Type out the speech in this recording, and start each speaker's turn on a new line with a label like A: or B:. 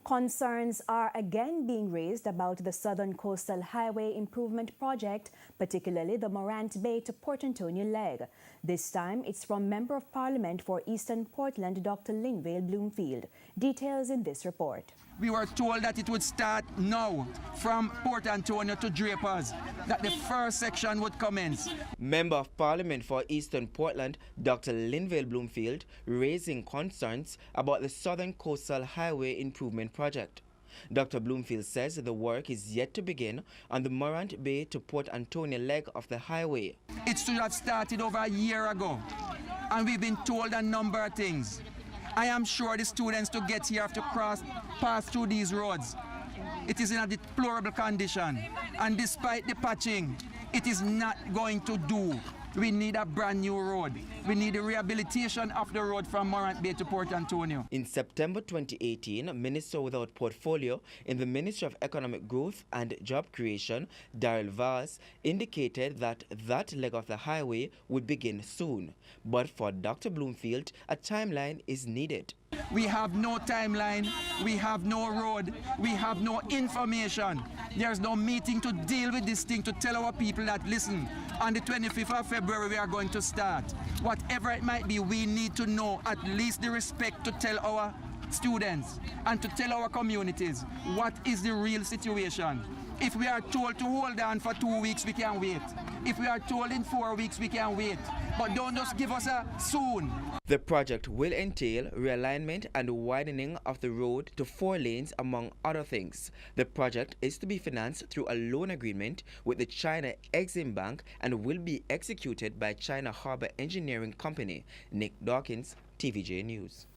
A: Concerns are again being raised about the Southern Coastal Highway Improvement Project, particularly the Morant Bay to Port Antonio leg. This time, it's from Member of Parliament for Eastern Portland, Dr. Linvale Bloomfield. Details in this report.
B: We were told that it would start now from Port Antonio to Drapers, that the first section would commence.
C: Member of Parliament for Eastern Portland, Dr. Linvale Bloomfield, raising concerns about the Southern Coastal Highway Improvement Project. Dr. Bloomfield says the work is yet to begin on the Morant Bay to Port Antonio leg of the highway.
B: It should have started over a year ago, and we've been told a number of things. I am sure the students to get here have to pass through these roads. It is in a deplorable condition, and despite the patching, it is not going to do. We need a brand new road. We need a rehabilitation of the road from Morant Bay to Port Antonio.
C: In September 2018, Minister without portfolio in the Ministry of Economic Growth and Job Creation, Daryl Vaz, indicated that that leg of the highway would begin soon. But for Dr. Bloomfield, a timeline is needed.
B: We have no timeline, we have no road, we have no information. There's no meeting to deal with this thing, to tell our people that, listen, on the 25th of February we are going to start. Whatever it might be, we need to know at least the respect to tell our students and to tell our communities what is the real situation. If we are told to hold on for 2 weeks, we can wait. If we are told in 4 weeks, we can wait. But don't just give us a soon.
C: The project will entail realignment and widening of the road to 4 lanes, among other things. The project is to be financed through a loan agreement with the China Exim Bank and will be executed by China Harbor Engineering Company. Nick Dawkins, TVJ News.